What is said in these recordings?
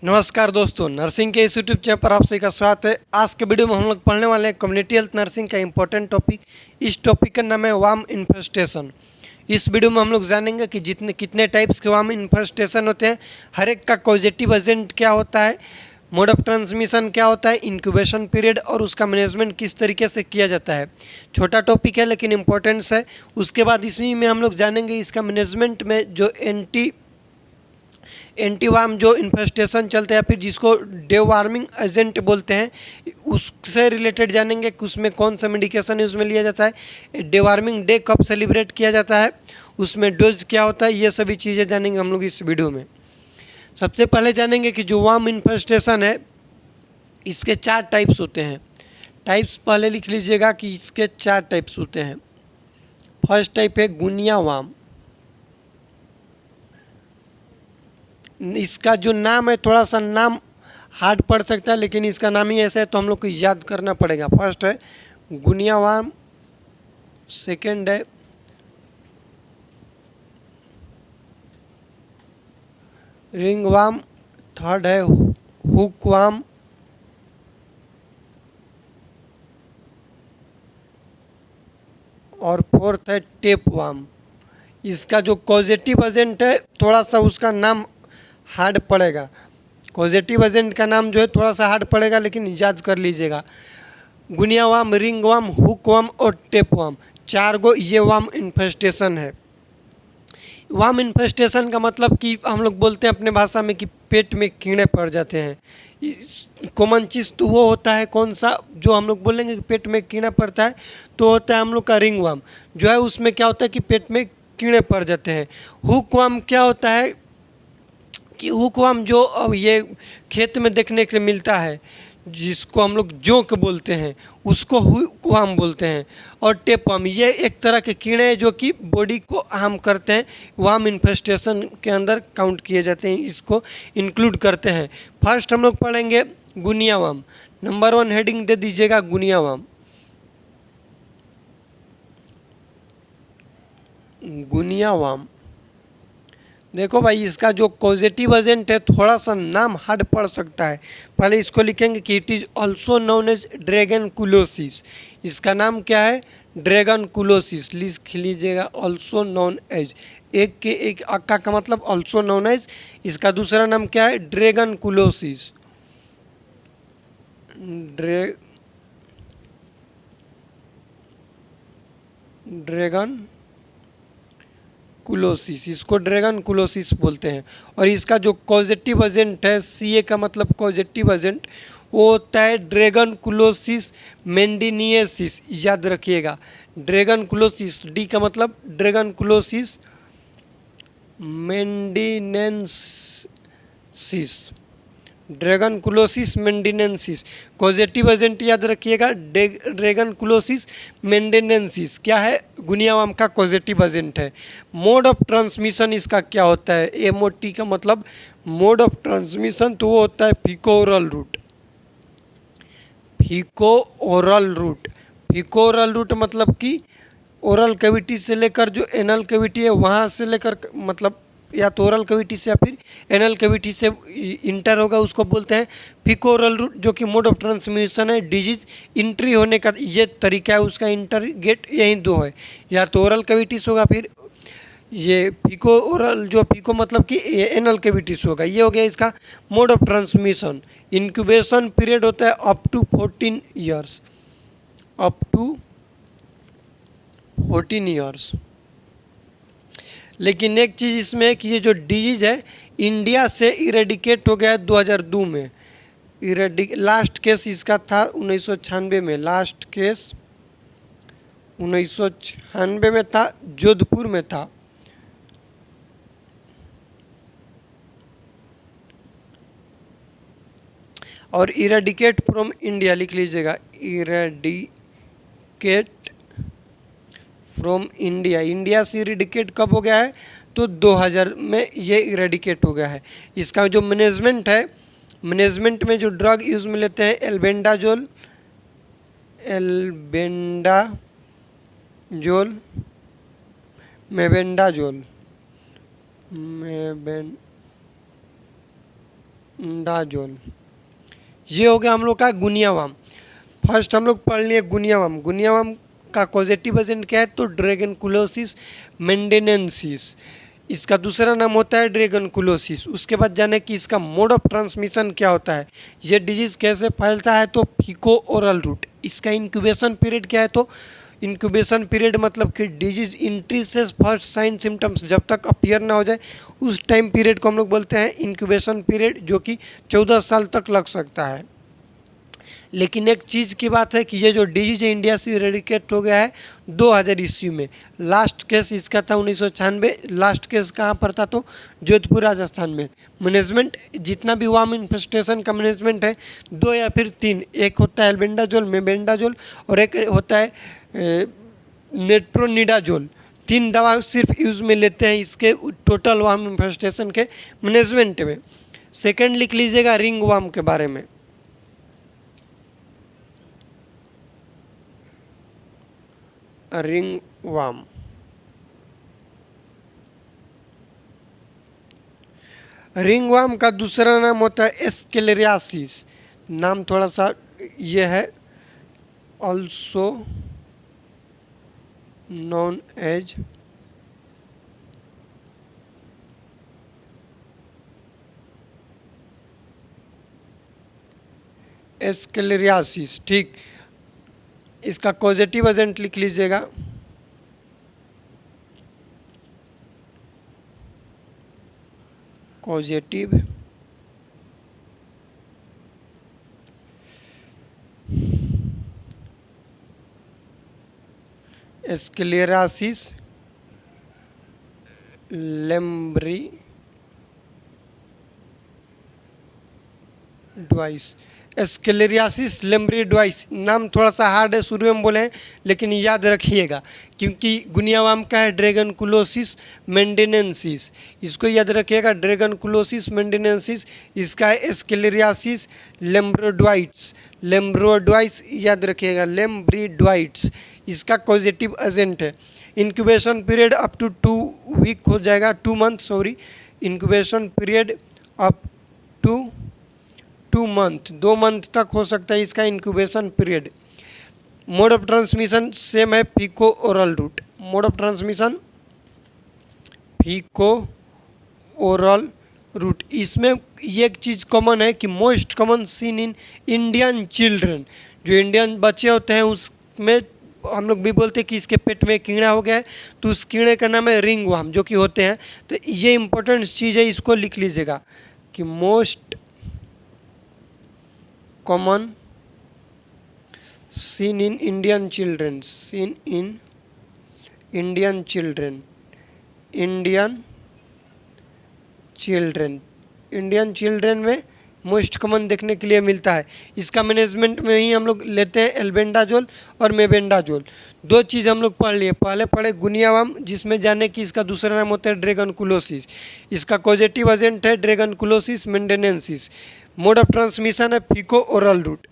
नमस्कार दोस्तों, नर्सिंग के इस यूट्यूब चैनल पर आप सभी का स्वागत है। आज के वीडियो में हम लोग पढ़ने वाले हैं कम्युनिटी हेल्थ नर्सिंग का इंपॉर्टेंट टॉपिक। इस टॉपिक का नाम है वार्म इन्फेस्टेशन। इस वीडियो में हम लोग जानेंगे कि कितने टाइप्स के वार्म इन्फेस्टेशन होते हैं, हर एक का पॉजिटिव एजेंट क्या होता है, मोड ऑफ ट्रांसमिशन क्या होता है, इंक्यूबेशन पीरियड और उसका मैनेजमेंट किस तरीके से किया जाता है। छोटा टॉपिक है लेकिन इम्पोर्टेंस है। उसके बाद इसमें में हम लोग जानेंगे इसका मैनेजमेंट में जो एंटीवार्म जो इन्फेस्टेशन चलते हैं, फिर जिसको डेवार्मिंग एजेंट बोलते हैं, उससे रिलेटेड जानेंगे कि उसमें कौन सा मेडिकेशन उसमें लिया जाता है, डेवार्मिंग डे कब सेलिब्रेट किया जाता है, उसमें डोज क्या होता है, ये सभी चीज़ें जानेंगे हम लोग इस वीडियो में। सबसे पहले जानेंगे कि जो वार्म इन्फेस्टेशन है इसके 4 टाइप्स होते हैं। टाइप्स पहले लिख लीजिएगा कि इसके 4 टाइप्स होते हैं। फर्स्ट टाइप है गुनिया वार्म। इसका जो नाम है थोड़ा सा नाम हार्ड पड़ सकता है, लेकिन इसका नाम ही ऐसा है तो हम लोग को याद करना पड़ेगा। फर्स्ट है गुनिया वार्म, सेकेंड है रिंग वार्म, थर्ड है हुक वार्म, और फोर्थ है टेप वार्म। इसका जो कॉजेटिव एजेंट है थोड़ा सा उसका नाम हार्ड पड़ेगा। पॉजिटिव एजेंट का नाम जो है थोड़ा सा हार्ड पड़ेगा, लेकिन याद कर लीजिएगा। Guinea worm, ring worm, hook worm और टेप वार्म, 4 गो ये वार्म इन्फेस्टेशन है। वार्म इन्फेस्टेशन का मतलब कि हम लोग बोलते हैं अपने भाषा में कि पेट में कीड़े पड़ जाते हैं। कॉमन चीज़ तो वो होता है कौन सा, जो हम लोग बोलेंगे कि पेट में कीड़ा पड़ता है तो होता है हम लोग का रिंग वार्म। जो है उसमें क्या होता है कि पेट में कीड़े पड़ जाते हैं। हुक वार्म क्या होता है कि हुकवाम जो अब ये खेत में देखने के लिए मिलता है, जिसको हम लोग जोंक बोलते हैं, उसको हुकवाम बोलते हैं। और टेपवाम ये एक तरह के कीड़े हैं जो कि बॉडी को हार्म करते हैं, वार्म इन्फेस्टेशन के अंदर काउंट किए जाते हैं, इसको इंक्लूड करते हैं। फर्स्ट हम लोग पढ़ेंगे गुनिया वार्म। नंबर 1 हेडिंग दे दीजिएगा गुनिया वार्म। गुनिया वार्म देखो भाई, इसका जो पॉजिटिव एजेंट है थोड़ा सा नाम हार्ड पड़ सकता है। पहले इसको लिखेंगे कि it is also known as dracunculosis. इसका नाम क्या है? Dracunculosis. लिख लीजिएगा ऑल्सो नोन एज। एक के एक अक्का का मतलब ऑल्सो नोन एज। इसका दूसरा नाम क्या है? ड्रैगन कुलोसिस। ड्रैगन कुलोसिस, इसको ड्रैगन कुलोसिस बोलते हैं। और इसका जो पॉजिटिव एजेंट है, सीए का मतलब पॉजिटिव एजेंट, वो होता है ड्रैगन कुलोसिस मेंडिनियसिस। याद रखिएगा, ड्रैगन कुलोसिस, डी का मतलब dragon कुलोसिस medinensis. Dragon कुलोसिस medinensis positive agent याद रखिएगा, ड्रैगन कुलोसिस मेंडिनेंसिस क्या है? गुनिया वार्म का पॉजिटिव एजेंट है। मोड ऑफ ट्रांसमिशन इसका क्या होता है? एमओटी का मतलब मोड ऑफ ट्रांसमिशन, तो वो होता है faeco oral route. Faeco oral route, faeco oral route मतलब कि ओरल कैविटी से लेकर जो एनल कैविटी है वहाँ से लेकर, मतलब या तो ओरल कैविटी से या फिर एनल कैविटी से इंटर होगा, उसको बोलते हैं फीको ओरल रूट, जो कि मोड ऑफ ट्रांसमिशन है। डिजीज इंट्री होने का ये तरीका है उसका, इंटर गेट यही 2 है, या तो ओरल कैविटी से होगा, फिर ये फीको ओरल, जो फीको मतलब कि एनल कैविटी से होगा। ये हो गया इसका mode of transmission. Incubation period होता है up to 14 years, up to 14 years. लेकिन एक चीज़ इसमें है कि ये जो डिजीज़ है इंडिया से इरेडिकेट हो गया है 2002 में। लास्ट केस इसका था 1996 में, लास्ट केस 1996 में था, जोधपुर में था। और इरेडिकेट फ्रॉम इंडिया लिख लीजिएगा, इरेडिकेट फ्रॉम इंडिया। इंडिया से इरेडिकेट कब हो गया है? तो 2000 में ये इरेडिकेट हो गया है। इसका जो मैनेजमेंट है, मैनेजमेंट में जो ड्रग यूज़ में लेते हैं एल्बेंडाजोल, मेबेंडाजोल मेबेंडाजोल। ये हो गया हम लोग का गुनियावाम। फर्स्ट हम लोग पढ़ लिए गुनियावाम। गुनियावाम का कॉजेटिव एजेंट क्या है? तो ड्रैगनकुलोसिस मेंडेनेंसिस। इसका दूसरा नाम होता है ड्रैगनकुलोसिस। उसके बाद जाने कि इसका मोड ऑफ ट्रांसमिशन क्या होता है, ये डिजीज कैसे फैलता है? तो फीको ओरल रूट। इसका इंक्यूबेशन पीरियड क्या है? तो इंक्यूबेशन पीरियड मतलब कि डिजीज इंट्री से फर्स्ट साइन सिम्टम्स जब तक अपीयर ना हो जाए उस टाइम पीरियड को हम लोग बोलते हैं इंक्यूबेशन पीरियड, जो कि 14 साल तक लग सकता है। लेकिन एक चीज़ की बात है कि ये जो डिजीज इंडिया से इरेडिकेट हो गया है 2000 ईस्वी में। लास्ट केस इसका था 1996। लास्ट केस कहाँ पर था? तो जोधपुर राजस्थान में। मैनेजमेंट जितना भी वार्म इन्फेस्टेशन का मैनेजमेंट है 2 या फिर 3, एक होता है एल्बेंडाजोल, मेबेंडाजोल और एक होता है नेट्रोनिडाजोल। 3 दवा सिर्फ यूज़ में लेते हैं इसके टोटल वार्म इन्फेस्टेशन के मैनेजमेंट में। सेकेंड लिख लीजिएगा रिंग वार्म के बारे में। रिंग वार्म, रिंग वार्म का दूसरा नाम होता है एस्केलेरियासिस। नाम थोड़ा सा ये है, ऑल्सो नोन एज एस्केलेरियासिस। ठीक, इसका कॉजेटिव एजेंट लिख लीजिएगा। कॉजेटिव एस्केलेरियासिस लेम्ब्रिडवाइस। एस्केलेरियासिस लेम्ब्रिडवाइस नाम थोड़ा सा हार्ड है, शुरू में बोले हैं, लेकिन याद रखिएगा क्योंकि गुनियावाम का है ड्रैगनकुलोसिस मेंडेनेंसिस। इसको याद रखिएगा, ड्रैगनकुलोसिस मेंडेनेंसिस। इसका है एस्केलेरियासिस लेम्ब्रिडवाइट्स। लेम्ब्रिडवाइट्स याद रखिएगा, लेम्ब्रिडवाइट्स। इसका कॉजेटिव एजेंट है। Incubation period up to 2 week हो जाएगा, 2 month, sorry. Incubation period up to 2 month, 2 month तक हो सकता है इसका incubation period. Mode of transmission same है, faeco oral route. Mode of transmission faeco oral route. इसमें ये एक चीज़ कॉमन है कि most common seen in Indian children. जो इंडियन बच्चे होते हैं उसमें हम लोग भी बोलते हैं कि इसके पेट में कीड़ा हो गया है, तो उस कीड़े का नाम है रिंग वर्म, जो कि होते हैं। तो ये इंपॉर्टेंट चीज़ है, इसको लिख लीजिएगा कि most common seen in Indian children, scene in Indian children, Indian children, Indian children में मोस्ट कॉमन देखने के लिए मिलता है। इसका मैनेजमेंट में ही हम लोग लेते हैं एल्बेंडाजोल और मेबेंडाजोल। 2 चीज़ हम लोग पढ़ लिए। पहले पढ़े गुनियावाम, जिसमें जाने कि इसका दूसरा नाम होता है ड्रैगनकुलोसिस। इसका कॉजेटिव एजेंट है ड्रैगनकुलोसिस मेंडेनेंसिस। मोड ऑफ ट्रांसमिशन है फीको ओरल रूट।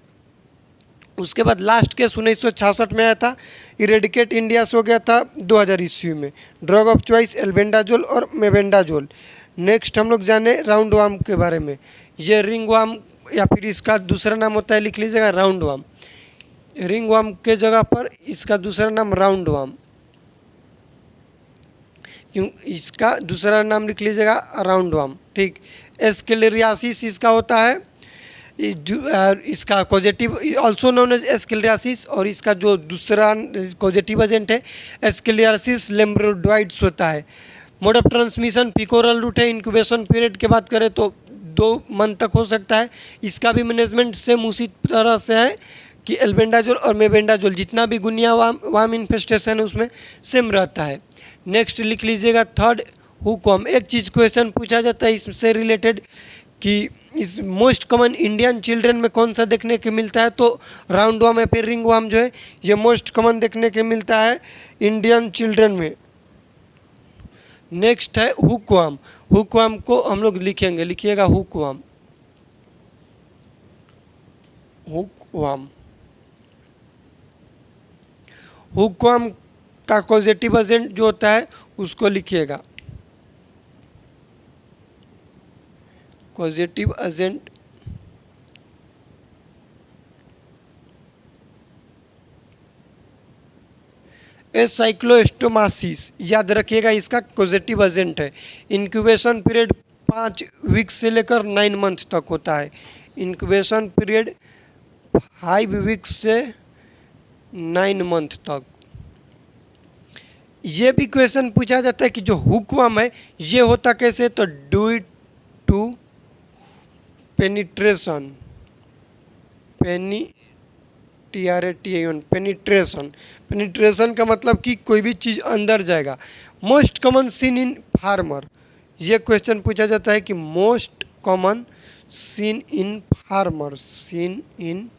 उसके बाद लास्ट केस 1966 में आया था, इरेडिकेट इंडिया से हो गया था 2000 ईस्वी में। ड्रग ऑफ चॉइस एल्बेंडाजोल और मेबेंडाजोल। नेक्स्ट हम लोग जाने राउंड वार्म के बारे में। ये रिंग वार्म या फिर इसका दूसरा नाम होता है, लिख लीजिएगा राउंड वार्म। रिंग वार्म के जगह पर इसका दूसरा नाम राउंड वार्म, क्यों इसका दूसरा नाम लिख लीजिएगा राउंड वार्म। ठीक, एस्केलेरियासिस इसका होता है, इसका पॉजिटिव ऑल्सो नोन एज एस्केलेरियासिस, और इसका जो दूसरा पॉजिटिव एजेंट है एस्केलेरियासिस लेम्ब्रिडवाइट्स होता है। मोड ऑफ ट्रांसमिशन पिकोरल रूट है। इंक्यूबेशन पीरियड की बात करें तो 2 मंथ तक हो सकता है। इसका भी मैनेजमेंट सेम उसी तरह से है कि एल्बेंडाजोल और मेबेंडाजोल, जितना भी गुनिया वार्म इन्फेस्टेशन है उसमें सेम रहता है। नेक्स्ट लिख लीजिएगा थर्ड हुकॉम। एक चीज़ क्वेश्चन पूछा जाता है इससे रिलेटेड कि इस मोस्ट कॉमन इंडियन चिल्ड्रन में कौन सा देखने को मिलता है, तो राउंड वार्म या फिर रिंग वार्म जो है ये मोस्ट कॉमन देखने को मिलता है इंडियन चिल्ड्रन में। नेक्स्ट है हुकवाम। हुकवाम को हम लोग लिखेंगे, लिखिएगा हुकवाम। हुकवाम, हुकवाम का पॉजिटिव एजेंट जो होता है उसको लिखिएगा कॉजेटिव एजेंट साइक्लोस्टोमासिस, याद रखिएगा इसका कॉजेटिव एजेंट है। इंक्यूबेशन पीरियड 5 वीक से लेकर 9 मंथ तक होता है। इंक्यूबेशन पीरियड 5 वीक से 9 मंथ तक। ये भी क्वेश्चन पूछा जाता है कि जो हुकवर्म है ये होता कैसे, तो do it to penetration, penetration. Penetration का मतलब कि कोई भी चीज़ अंदर जाएगा। Most common seen in farmer, ये क्वेश्चन पूछा जाता है कि most common seen in farmer, seen in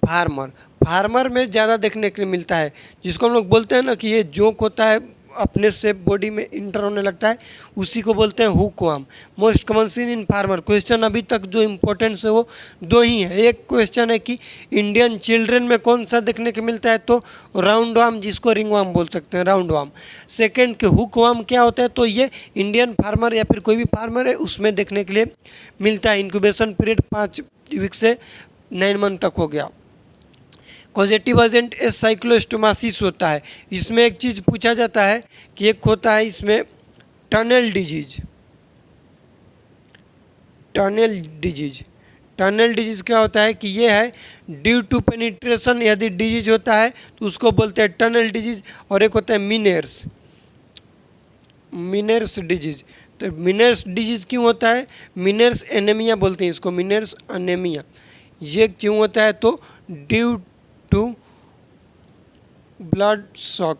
farmer. Farmer में ज़्यादा देखने के लिए मिलता है, जिसको हम लोग बोलते हैं ना कि ये जोंक होता है अपने से बॉडी में इंटर होने लगता है, उसी को बोलते हैं hookworm. Most common seen in farmer. Question अभी तक जो इम्पोर्टेंस है वो 2 ही है। एक क्वेश्चन है कि इंडियन चिल्ड्रन में कौन सा देखने को मिलता है, तो राउंड वार्म, जिसको रिंग वार्म बोल सकते हैं, राउंड वार्म। सेकेंड के हुकवर्म क्या होता है, तो ये इंडियन फार्मर या फिर कोई भी फार्मर है उसमें देखने के लिए मिलता है। इंक्यूबेशन पीरियड 5 वीक से 9 मंथ तक हो गया। कॉजेटिव एजेंट साइक्लोस्टोमासिस होता है। इसमें एक चीज़ पूछा जाता है कि एक होता है इसमें टनल डिजीज। टनल डिजीज क्या होता है कि ये है ड्यू टू पेनिट्रेशन, यदि डिजीज होता है तो उसको बोलते हैं टनल डिजीज। और एक होता है मिनर्स डिजीज। तो मिनर्स डिजीज क्यों होता है, मिनर्स एनीमिया बोलते हैं इसको, मिनर्स एनीमिया। ये क्यों होता है, तो ड्यू टू ब्लड शॉक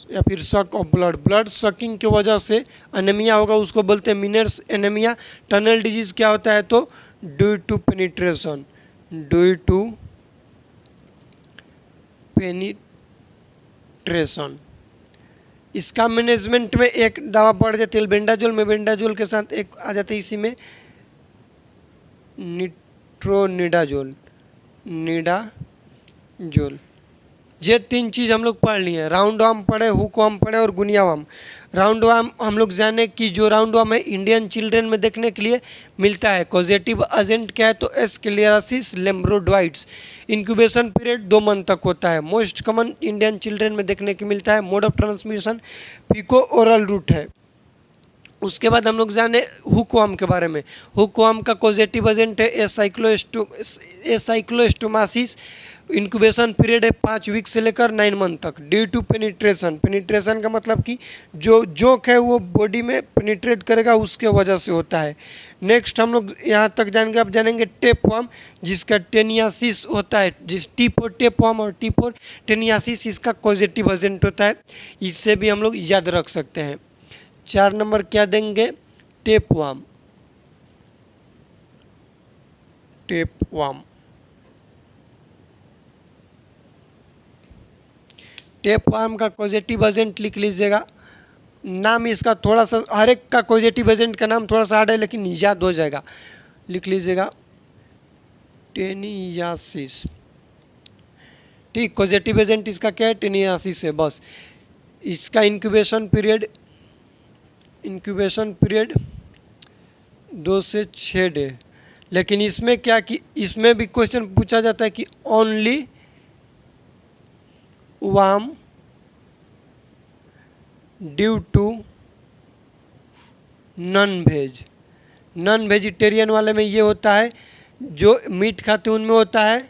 या फिर शॉक ऑफ ब्लड शॉकिंग की वजह से एनीमिया होगा, उसको बोलते हैं मिनर्स एनीमिया। टनल डिजीज क्या होता है, तो ड्यू टू पेनिट्रेशन। इसका मैनेजमेंट में एक दवा पड़ जाती है बेंडाजोल में, बेंडाजोल के साथ एक आ जाता है इसी में निडाजोल। ये 3 चीज़ हम लोग पढ़ लिए। राउंड वार्म पढ़े, हुकवर्म पढ़े और गुनिया वार्म। राउंड वार्म हम लोग जाने कि जो राउंड वार्म है इंडियन चिल्ड्रन में देखने के लिए मिलता है। कॉजेटिव एजेंट क्या है, तो एस्क्लेरोसिस लैम्ब्रोइड्स। इंक्यूबेशन पीरियड 2 मंथ तक होता है। मोस्ट कॉमन इंडियन चिल्ड्रन में देखने को मिलता है। Mode of transmission faeco oral route है। उसके बाद हम लोग जाने हुकवर्म के बारे में। हुकवर्म का कॉजेटिव एजेंट है साइक्लोस्टोमासिस। इंक्यूबेशन पीरियड है 5 वीक से लेकर 9 मंथ तक। ड्यू टू पेनिट्रेशन का मतलब कि जो जोंक है वो बॉडी में पेनिट्रेट करेगा, उसके वजह से होता है। नेक्स्ट हम लोग यहाँ तक जानेंगे। अब जानेंगे टेपवर्म, जिसका टेनियासिस होता है। जिस टी फॉर टेपवर्म और टी फॉर टेनियासिस, इसका पॉजिटिव एजेंट होता है। इससे भी हम लोग याद रख सकते हैं। 4 नंबर क्या देंगे, टेपवर्म। टेपवर्म का पॉजिटिव एजेंट लिख लीजिएगा। नाम इसका थोड़ा सा, हर एक का पॉजिटिव एजेंट का नाम थोड़ा सा हार्ड है लेकिन याद हो जाएगा। लिख लीजिएगा टेनियासिस। ठीक, पॉजिटिव एजेंट इसका क्या है, टेनियासिस है बस। इसका इंक्यूबेशन पीरियड 2 से 6 डे। लेकिन इसमें क्या कि इसमें भी क्वेश्चन पूछा जाता है कि only worm due to non vegetarian वाले में ये होता है, जो मीट खाते उनमें होता है,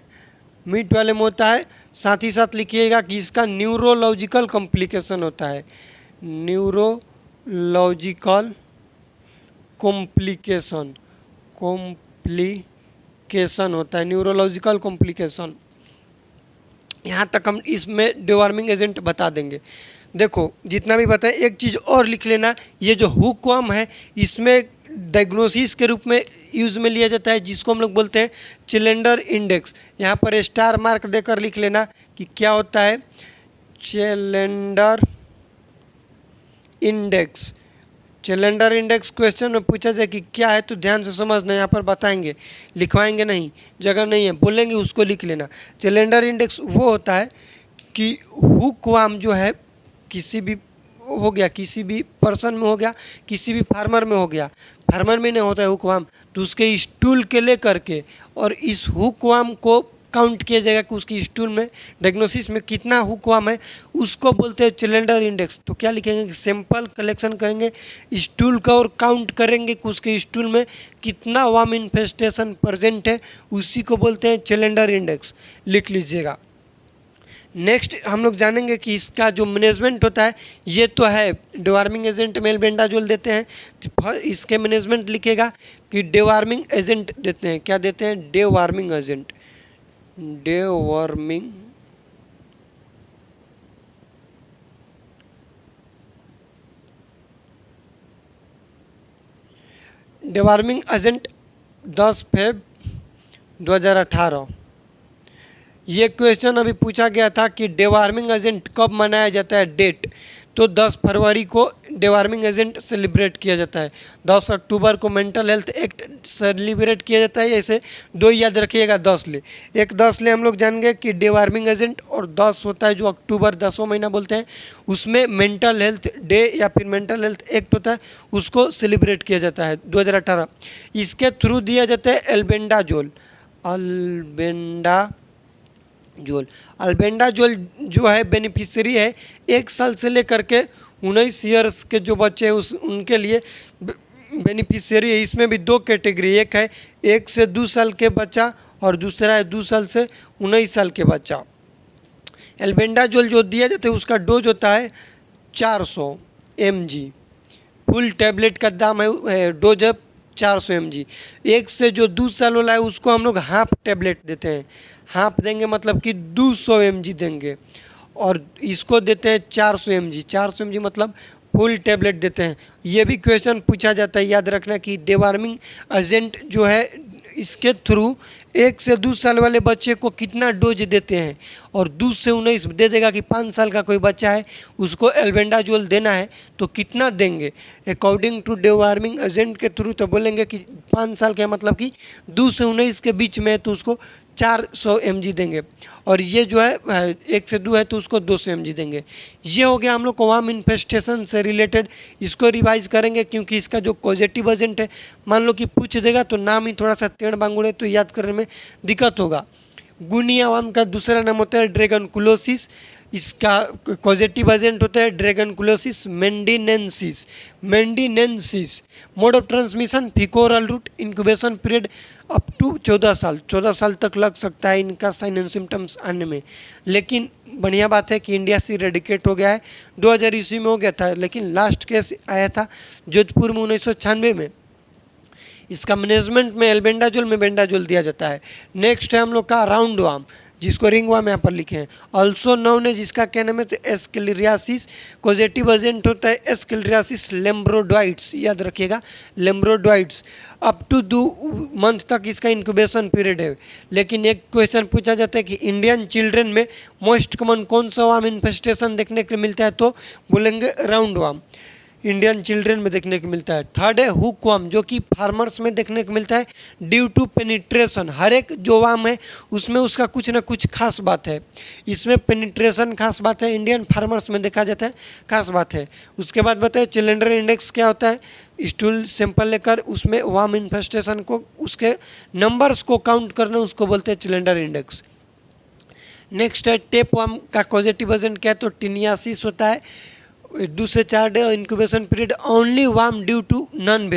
मीट वाले में होता है। साथ ही साथ लिखिएगा कि इसका न्यूरोलॉजिकल कॉम्प्लिकेशन होता है। न्यूरोलॉजिकल कॉम्प्लिकेशन होता है, न्यूरोलॉजिकल कॉम्प्लिकेशन। यहाँ तक हम इसमें डिवॉर्मिंग एजेंट बता देंगे। देखो जितना भी बताएं, एक चीज़ और लिख लेना, ये जो हुकवर्म है इसमें डायग्नोसिस के रूप में यूज़ में लिया जाता है, जिसको हम लोग बोलते हैं चिलेंडर इंडेक्स। यहाँ पर स्टार मार्क देकर लिख लेना कि क्या होता है, चिलेंडर इंडेक्स। चिलेंडर इंडेक्स क्वेश्चन में पूछा जाए कि क्या है, तो ध्यान से समझना, यहाँ पर बताएंगे, लिखवाएंगे नहीं, जगह नहीं है, बोलेंगे उसको लिख लेना। चिलेंडर इंडेक्स वो होता है कि हुकवर्म जो है किसी भी हो गया, किसी भी पर्सन में हो गया, किसी भी फार्मर में हो गया, फार्मर में नहीं होता है हुकवाम, तो उसके स्टूल के ले करके और इस हुकवाम को काउंट किया जाएगा कि उसकी स्टूल में डायग्नोसिस में कितना हुकवाम है, उसको बोलते हैं सिलेंडर इंडेक्स। तो क्या लिखेंगे कि सैंपल कलेक्शन करेंगे स्टूल का और काउंट करेंगे कि उसके स्टूल में कितना वाम इन्फेस्टेशन प्रेजेंट है, उसी को बोलते हैं सिलेंडर इंडेक्स, लिख लीजिएगा। नेक्स्ट हम लोग जानेंगे कि इसका जो मैनेजमेंट होता है, ये तो है डिवार्मिंग एजेंट में एल्बेंडाजोल देते हैं, तो इसके मैनेजमेंट लिखेगा कि डिवार्मिंग एजेंट देते हैं। क्या देते हैं? Deworming agent, deworming deworming agent 10 Feb 2018। ये क्वेश्चन अभी पूछा गया था कि डिवार्मिंग एजेंट कब मनाया जाता है, डेट, तो 10 फरवरी को डिवार्मिंग एजेंट सेलिब्रेट किया जाता है। 10 अक्टूबर को मेंटल हेल्थ एक्ट सेलिब्रेट किया जाता है। ऐसे दो याद रखिएगा, 10 ले, एक 10 ले हम लोग जानेंगे कि डिवार्मिंग एजेंट, और 10 होता है जो अक्टूबर 10वां महीना बोलते हैं, उसमें मेंटल हेल्थ डे या फिर मेंटल हेल्थ एक्ट होता है, उसको सेलिब्रेट किया जाता है 2018। इसके थ्रू दिया जाता है एल्बेंडाजोल, अल्बेंडाजोल जो है बेनिफिशियरी है 1 साल से लेकर के 19 ईयर्स के जो बच्चे हैं उनके लिए बेनिफिशियरी है। इसमें भी 2 कैटेगरी, एक है 1 से 2 साल के बच्चा और दूसरा है 2 साल से 19 साल के बच्चा। एल्बेंडाजोल जो दिया जाता है उसका डोज होता है 400 mg, फुल टैबलेट का दाम है डोज है 400 mg। 1 से जो 2 साल वाला है उसको हम लोग हाफ टैबलेट देते हैं, हाफ देंगे मतलब कि 200 mg देंगे, और इसको देते हैं 400 mg। 400 mg मतलब फुल टैबलेट देते हैं। ये भी क्वेश्चन पूछा जाता है, याद रखना कि डिवार्मिंग एजेंट जो है इसके थ्रू 1 से 2 साल वाले बच्चे को कितना डोज देते हैं, और 2 से 19 दे देगा कि 5 साल का कोई बच्चा है उसको एल्बेंडाजोल देना है तो कितना देंगे अकॉर्डिंग टू डिवार्मिंग एजेंट के थ्रू, तो बोलेंगे कि 5 साल का मतलब कि 2 से 19 के बीच में है तो उसको 400 mg देंगे, और ये जो है 1 से 2 है तो उसको 200 mg देंगे। ये हो गया हम लोग को वार्म इन्फेस्टेशन से रिलेटेड। इसको रिवाइज करेंगे क्योंकि इसका जो पॉजिटिव एजेंट है, मान लो कि पूछ देगा तो नाम ही थोड़ा सा टेढ़ बांगुड़ है तो याद करने में दिक्कत होगा। गुनिया वार्म का दूसरा नाम होता है ड्रैगनकुलोसिस, इसका पॉजिटिव एजेंट होता है dracunculosis medinensis. Mode of transmission faeco oral route, incubation period up to 14 साल तक लग सकता है इनका साइन एंड सिम्टम्स आने में। लेकिन बढ़िया बात है कि इंडिया से इरेडिकेट हो गया है, 2000 ईस्वी में हो गया था, लेकिन लास्ट केस आया था जोधपुर में 1996 में। इसका मैनेजमेंट में एल्बेंडाजोल में बेंडाजोल दिया जाता है। नेक्स्ट है हम लोग का राउंड वार्म, जिसको रिंग वार्म यहाँ पर लिखे हैं, ऑल्सो नोन है, जिसका क्या नाम है तो एस्केलेरियासिस। पॉजिटिव एजेंट होता है एस्केलेरियासिस लेम्ब्रोडॉइड्स, याद रखिएगा लेम्ब्रोडॉइड्स। अप टू 2 मंथ तक इसका इंक्यूबेशन पीरियड है। लेकिन एक क्वेश्चन पूछा जाता है कि इंडियन चिल्ड्रन में मोस्ट कॉमन कौन सा वार्म इन्फेस्टेशन देखने को मिलता है, तो बोलेंगे राउंड वार्म, इंडियन चिल्ड्रन में देखने को मिलता है। थर्ड है हुक वार्म, जो कि फार्मर्स में देखने को मिलता है ड्यू टू पेनिट्रेशन। हर एक जो वार्म है उसमें उसका कुछ ना कुछ खास बात है, इसमें पेनिट्रेशन खास बात है, इंडियन फार्मर्स में देखा जाता है खास बात है। उसके बाद बताए सिलेंडर इंडेक्स क्या होता है, स्टूल सैंपल लेकर उसमें वार्म इन्फेस्टेशन को उसके नंबर्स को काउंट करना, उसको बोलते हैं सिलेंडर इंडेक्स। नेक्स्ट है टेप वार्म का पॉजिटिव एजेंट क्या है तो टिनियासिस होता है। 2 से 4 day incubation period only worm due to non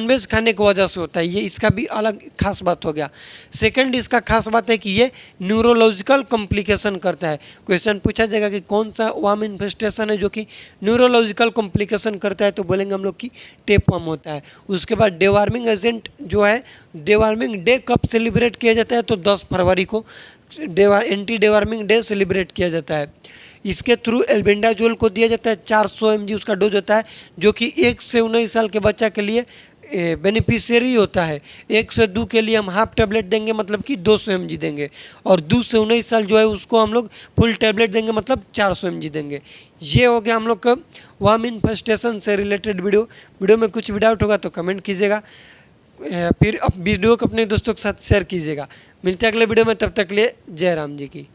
veg खाने की वजह से होता है, ये इसका भी अलग खास बात हो गया। सेकंड इसका खास बात है कि ये न्यूरोलॉजिकल कॉम्प्लिकेशन करता है। क्वेश्चन पूछा जाएगा कि कौन सा वार्म इन्फेस्टेशन है जो कि न्यूरोलॉजिकल कॉम्प्लिकेशन करता है, तो बोलेंगे हम लोग कि टेप वार्म होता है। उसके बाद डिवार्मिंग एजेंट जो है, डिवार्मिंग डे कब सेलिब्रेट किया जाता है तो 10 फरवरी को एंटी डिवार्मिंग डे सेलिब्रेट किया जाता है। इसके थ्रू एल्बेंडाजोल को दिया जाता है 400 mg उसका डोज होता है, जो कि 1 से 19 साल के बच्चा के लिए बेनिफिशियरी होता है। 1 से 2 के लिए हम हाफ टैबलेट देंगे मतलब कि 200 mg देंगे, और 2 से 19 साल जो है उसको हम लोग फुल टैबलेट देंगे मतलब 400 mg देंगे। ये हो गया हम लोग का वार्म इन्फेस्टेशन से रिलेटेड वीडियो में कुछ भी डाउट होगा तो कमेंट कीजिएगा, फिर वीडियो को अपने दोस्तों के साथ शेयर कीजिएगा। मिलते हैं अगले वीडियो में, तब तक के लिए जय राम जी की।